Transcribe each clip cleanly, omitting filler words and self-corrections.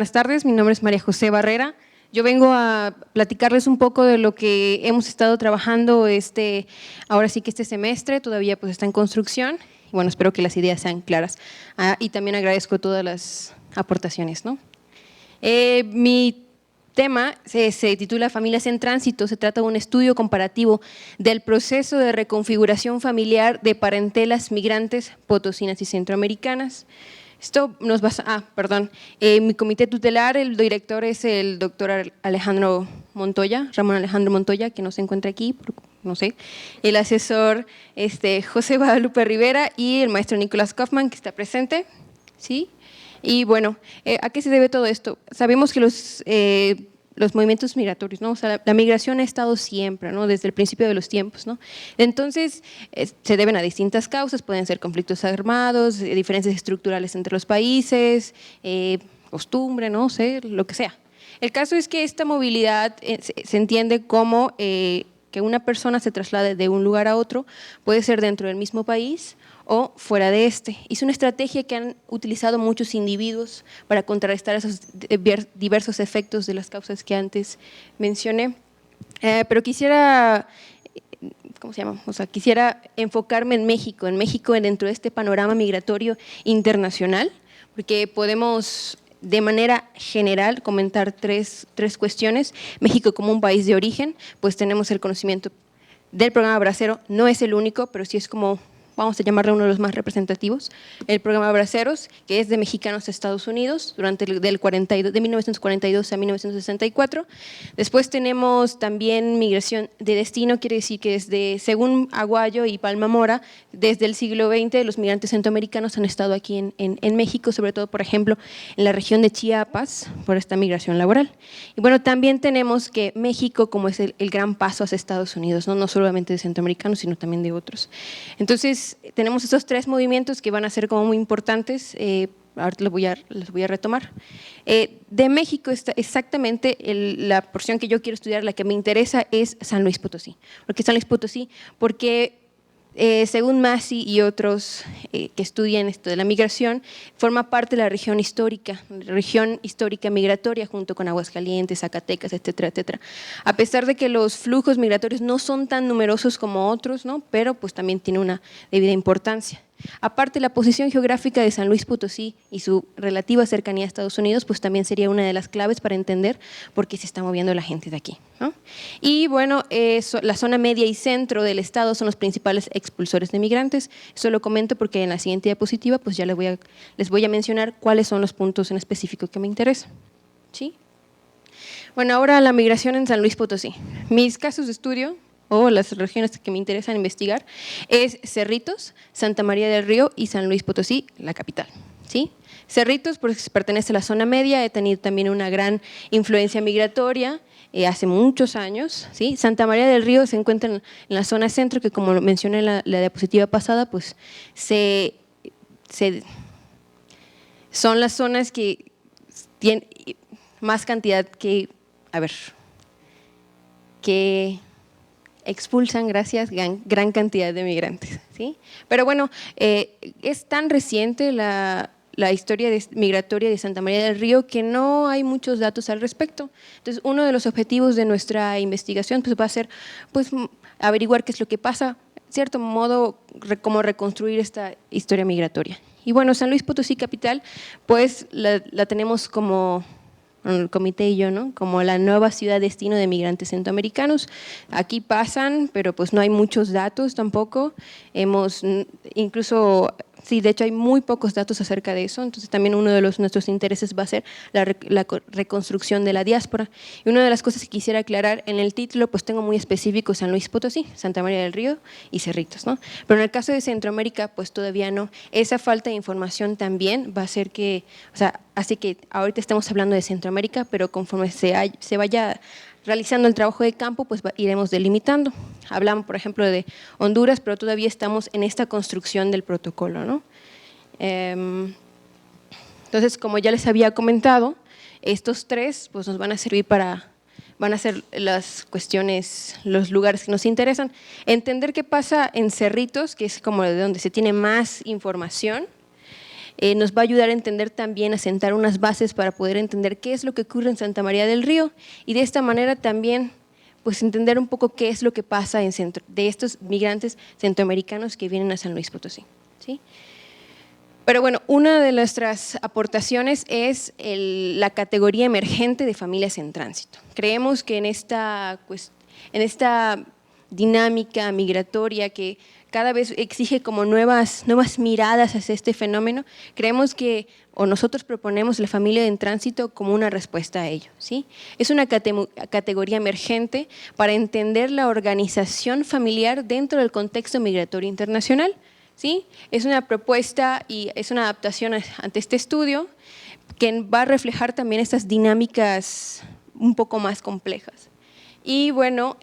buenas tardes, mi nombre es María José Barrera. Yo vengo a platicarles un poco de lo que hemos estado trabajando ahora sí que este semestre, todavía pues está en construcción. Y bueno, espero que las ideas sean claras. Y también agradezco todas las aportaciones, ¿no? Mi tema se titula Familias en Tránsito. Se trata de un estudio comparativo del proceso de reconfiguración familiar de parentelas migrantes potosinas y centroamericanas. Esto nos basa, mi comité tutelar, el director es el doctor Alejandro Montoya, Ramón Alejandro Montoya, que no se encuentra aquí, no sé, el asesor José Guadalupe Rivera y el maestro Nicolás Kaufman, que está presente, ¿sí? Y bueno, ¿a qué se debe todo esto? Sabemos que los movimientos migratorios, ¿no? O sea, la migración ha estado siempre, ¿no? Desde el principio de los tiempos, ¿no? Entonces, se deben a distintas causas, pueden ser conflictos armados, diferencias estructurales entre los países, costumbre, no sé, lo que sea. El caso es que esta movilidad se entiende como que una persona se traslade de un lugar a otro, puede ser dentro del mismo país o fuera de este. Es una estrategia que han utilizado muchos individuos para contrarrestar esos diversos efectos de las causas que antes mencioné. Pero quisiera, ¿cómo se llama? O sea, quisiera enfocarme en México dentro de este panorama migratorio internacional, porque podemos de manera general comentar tres cuestiones. México como un país de origen, pues tenemos el conocimiento del programa Bracero, no es el único, pero sí es como, vamos a llamarle uno de los más representativos, el programa Braceros, que es de mexicanos a Estados Unidos durante de 1942 a 1964. Después tenemos también migración de destino, quiere decir que según Aguayo y Palma Mora, desde el siglo XX los migrantes centroamericanos han estado aquí en México, sobre todo, por ejemplo, en la región de Chiapas, por esta migración laboral. Y bueno, también tenemos que México como es el gran paso hacia Estados Unidos, no solamente de centroamericanos, sino también de otros. Entonces, tenemos estos tres movimientos que van a ser como muy importantes, ahorita los voy a retomar. De México, exactamente la porción que yo quiero estudiar, la que me interesa es San Luis Potosí. ¿Por qué San Luis Potosí? Porque según Massey y otros que estudian esto de la migración, forma parte de la región histórica migratoria junto con Aguascalientes, Zacatecas, etcétera, etcétera. A pesar de que los flujos migratorios no son tan numerosos como otros, ¿no? Pero pues también tiene una debida importancia. Aparte, la posición geográfica de San Luis Potosí y su relativa cercanía a Estados Unidos, pues también sería una de las claves para entender por qué se está moviendo la gente de aquí, ¿no? Y bueno, la zona media y centro del estado son los principales expulsores de migrantes. Eso lo comento porque en la siguiente diapositiva pues ya les voy a mencionar cuáles son los puntos en específico que me interesan, ¿sí? Bueno, ahora la migración en San Luis Potosí. Mis casos de estudio o las regiones que me interesan investigar es Cerritos, Santa María del Río y San Luis Potosí, la capital, ¿sí? Cerritos pues pertenece a la zona media, he tenido también una gran influencia migratoria hace muchos años, ¿sí? Santa María del Río se encuentra en la zona centro, que como mencioné en la diapositiva pasada, pues son las zonas que tienen más cantidad que expulsan, gran cantidad de migrantes, ¿sí? Pero bueno, es tan reciente la historia migratoria de Santa María del Río que no hay muchos datos al respecto. Entonces, uno de los objetivos de nuestra investigación pues, va a ser pues, averiguar qué es lo que pasa, de cierto modo, cómo reconstruir esta historia migratoria. Y bueno, San Luis Potosí capital, pues la tenemos como el comité y yo, ¿no? Como la nueva ciudad destino de migrantes centroamericanos. Aquí pasan, pero pues no hay muchos datos tampoco. Sí, de hecho hay muy pocos datos acerca de eso, entonces también uno de nuestros intereses va a ser la reconstrucción de la diáspora. Y una de las cosas que quisiera aclarar en el título, pues tengo muy específico San Luis Potosí, Santa María del Río y Cerritos, ¿no? Pero en el caso de Centroamérica, pues todavía no. Esa falta de información también va a hacer que, así que ahorita estamos hablando de Centroamérica, pero conforme se vaya realizando el trabajo de campo, pues iremos delimitando. Hablamos, por ejemplo, de Honduras, pero todavía estamos en esta construcción del protocolo, ¿no? Entonces, como ya les había comentado, estos tres pues, nos van a servir van a ser las cuestiones, los lugares que nos interesan. Entender qué pasa en Cerritos, que es como de donde se tiene más información. Nos va a ayudar a entender también, a sentar unas bases para poder entender qué es lo que ocurre en Santa María del Río y de esta manera también pues entender un poco qué es lo que pasa de estos migrantes centroamericanos que vienen a San Luis Potosí, ¿sí? Pero bueno, una de nuestras aportaciones es la categoría emergente de familias en tránsito. Creemos que en esta dinámica migratoria que cada vez exige como nuevas miradas hacia este fenómeno, creemos que, o nosotros proponemos la familia en tránsito como una respuesta a ello, ¿sí? Es una categoría emergente para entender la organización familiar dentro del contexto migratorio internacional, ¿sí? Es una propuesta y es una adaptación ante este estudio que va a reflejar también estas dinámicas un poco más complejas. Y bueno,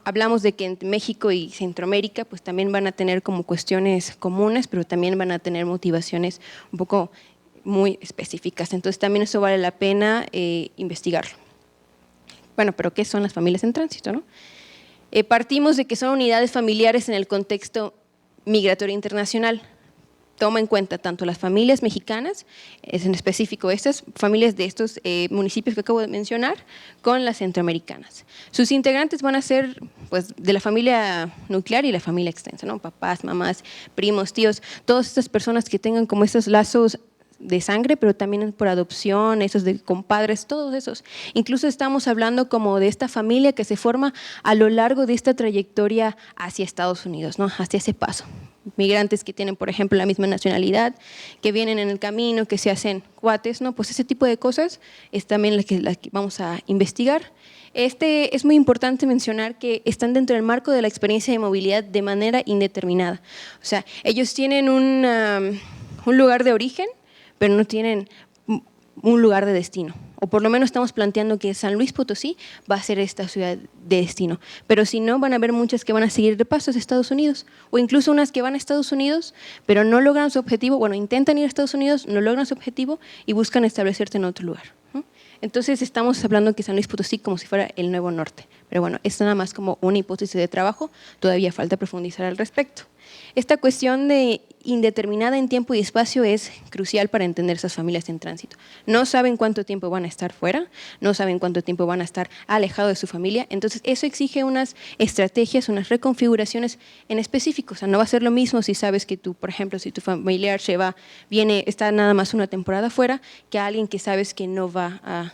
hablamos de que en México y Centroamérica pues también van a tener como cuestiones comunes, pero también van a tener motivaciones un poco muy específicas. Entonces también eso vale la pena investigarlo. Bueno, pero ¿qué son las familias en tránsito, no? Partimos de que son unidades familiares en el contexto migratorio internacional. Toma en cuenta tanto las familias mexicanas, en específico estas familias de estos municipios que acabo de mencionar, con las centroamericanas. Sus integrantes van a ser pues, de la familia nuclear y la familia extensa, ¿no? Papás, mamás, primos, tíos, todas estas personas que tengan como estos lazos de sangre, pero también por adopción, esos de compadres, todos esos. Incluso estamos hablando como de esta familia que se forma a lo largo de esta trayectoria hacia Estados Unidos, ¿no? Hacia ese paso. Migrantes que tienen, por ejemplo, la misma nacionalidad, que vienen en el camino, que se hacen cuates, ¿no? Pues ese tipo de cosas es también las que vamos a investigar. Es muy importante mencionar que están dentro del marco de la experiencia de movilidad de manera indeterminada. O sea, ellos tienen un lugar de origen, pero no tienen un lugar de destino, o por lo menos estamos planteando que San Luis Potosí va a ser esta ciudad de destino, pero si no, van a haber muchas que van a seguir de paso a Estados Unidos, o incluso unas que van a Estados Unidos, pero no logran su objetivo, bueno, intentan ir a Estados Unidos, no logran su objetivo y buscan establecerse en otro lugar, ¿no? Entonces estamos hablando que San Luis Potosí como si fuera el nuevo norte, pero bueno, es nada más como una hipótesis de trabajo, todavía falta profundizar al respecto. Esta cuestión de indeterminada en tiempo y espacio es crucial para entender esas familias en tránsito. No saben cuánto tiempo van a estar fuera, no saben cuánto tiempo van a estar alejados de su familia, entonces eso exige unas estrategias, unas reconfiguraciones en específico. O sea, no va a ser lo mismo si sabes que tú, por ejemplo, si tu familiar está nada más una temporada fuera, que alguien que sabes que no va a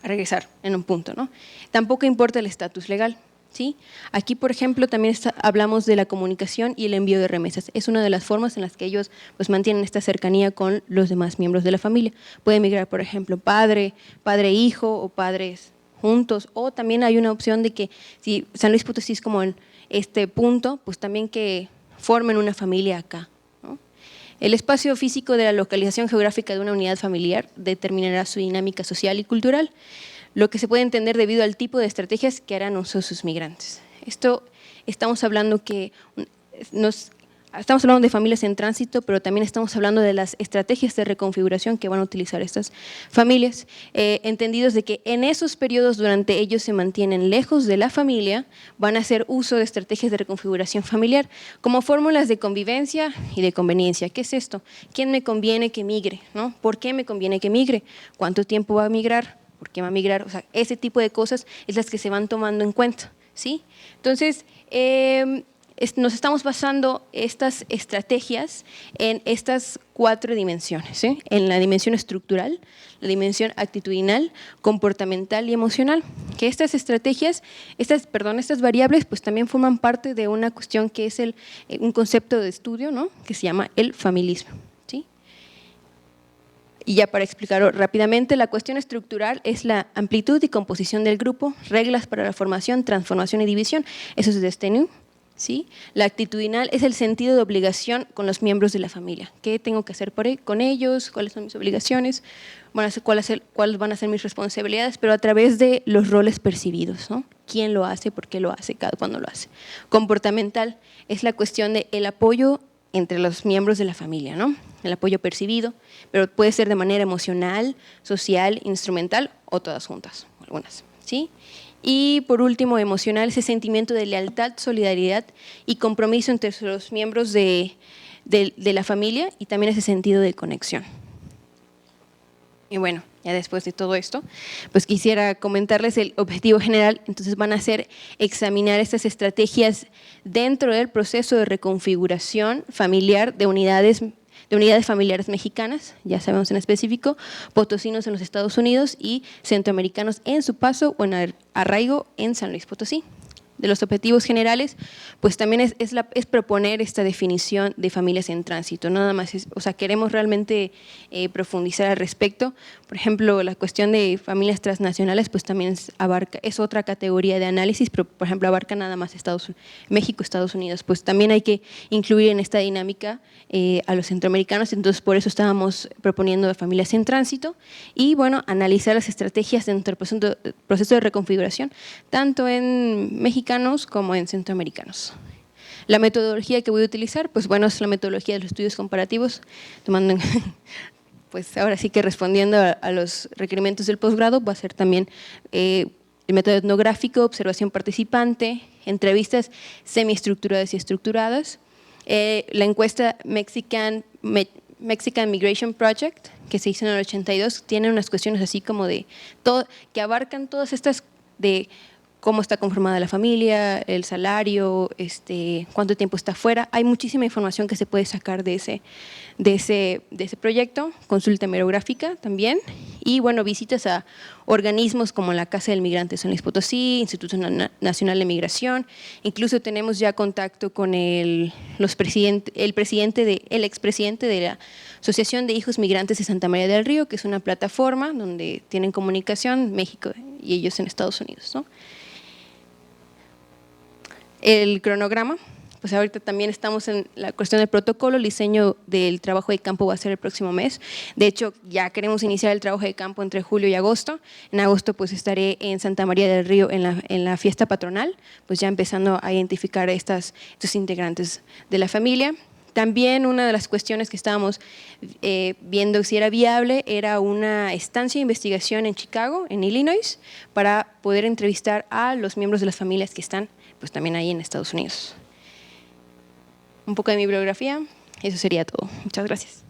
regresar en un punto, ¿no? Tampoco importa el estatus legal. ¿Sí? Aquí, por ejemplo, también hablamos de la comunicación y el envío de remesas. Es una de las formas en las que ellos pues, mantienen esta cercanía con los demás miembros de la familia. Pueden migrar, por ejemplo, padre-hijo o padres juntos, o también hay una opción de que si San Luis Potosí es como en este punto, pues también que formen una familia acá, ¿no? El espacio físico de la localización geográfica de una unidad familiar determinará su dinámica social y cultural, lo que se puede entender debido al tipo de estrategias que harán uso sus migrantes. Estamos hablando de familias en tránsito, pero también estamos hablando de las estrategias de reconfiguración que van a utilizar estas familias, entendidos de que en esos periodos durante ellos se mantienen lejos de la familia, van a hacer uso de estrategias de reconfiguración familiar como fórmulas de convivencia y de conveniencia. ¿Qué es esto? ¿Quién me conviene que migre, ¿no? ¿Por qué me conviene que migre? ¿Cuánto tiempo va a migrar? ¿Por qué va a migrar? O sea, ese tipo de cosas es las que se van tomando en cuenta, ¿sí? Entonces, nos estamos basando estas estrategias en estas 4 dimensiones, ¿sí? En la dimensión estructural, la dimensión actitudinal, comportamental y emocional. Que estas estrategias, estas variables, pues también forman parte de una cuestión que es un concepto de estudio, ¿no? Que se llama el familismo. Y ya para explicarlo rápidamente, la cuestión estructural es la amplitud y composición del grupo, reglas para la formación, transformación y división, eso es de Stenu, ¿sí? La actitudinal es el sentido de obligación con los miembros de la familia. ¿Qué tengo que hacer con ellos? ¿Cuáles son mis obligaciones? ¿Cuáles van a ser mis responsabilidades? Pero a través de los roles percibidos, ¿no? ¿Quién lo hace? ¿Por qué lo hace? ¿Cada cuándo lo hace? Comportamental es la cuestión del apoyo entre los miembros de la familia, ¿no? El apoyo percibido, pero puede ser de manera emocional, social, instrumental o todas juntas, algunas, ¿sí? Y por último, emocional, ese sentimiento de lealtad, solidaridad y compromiso entre los miembros de la familia y también ese sentido de conexión. Y bueno, ya después de todo esto, pues quisiera comentarles el objetivo general. Entonces van a ser examinar estas estrategias dentro del proceso de reconfiguración familiar de unidades familiares mexicanas, ya sabemos en específico, potosinos en los Estados Unidos y centroamericanos en su paso o en arraigo en San Luis Potosí. De los objetivos generales, pues también es proponer esta definición de familias en tránsito, nada más, o sea, queremos realmente profundizar al respecto. Por ejemplo, la cuestión de familias transnacionales, pues también es otra categoría de análisis, pero por ejemplo abarca nada más México, Estados Unidos, pues también hay que incluir en esta dinámica a los centroamericanos, entonces por eso estábamos proponiendo de familias en tránsito y bueno, analizar las estrategias dentro del proceso de reconfiguración, tanto en mexicanos como en centroamericanos. La metodología que voy a utilizar, pues bueno, es la metodología de los estudios comparativos, tomando pues ahora sí que respondiendo a los requerimientos del posgrado, va a ser también el método etnográfico, observación participante, entrevistas semiestructuradas y estructuradas, la encuesta Mexican Migration Project, que se hizo en el 82, tiene unas cuestiones así como de todo, que abarcan todas estas de cómo está conformada la familia, el salario, cuánto tiempo está fuera. Hay muchísima información que se puede sacar de ese proyecto, consulta hemerográfica también, y bueno, visitas a organismos como la Casa del Migrante San Luis Potosí, Instituto Nacional de Migración, incluso tenemos ya contacto con el expresidente de la Asociación de Hijos Migrantes de Santa María del Río, que es una plataforma donde tienen comunicación México y ellos en Estados Unidos, ¿no? El cronograma, pues ahorita también estamos en la cuestión del protocolo, el diseño del trabajo de campo va a ser el próximo mes. De hecho, ya queremos iniciar el trabajo de campo entre julio y agosto. En agosto pues estaré en Santa María del Río en la fiesta patronal, pues ya empezando a identificar a estos integrantes de la familia. También una de las cuestiones que estábamos viendo si era viable era una estancia de investigación en Chicago, en Illinois, para poder entrevistar a los miembros de las familias que están pues también ahí en Estados Unidos. Un poco de mi bibliografía, eso sería todo. Muchas gracias.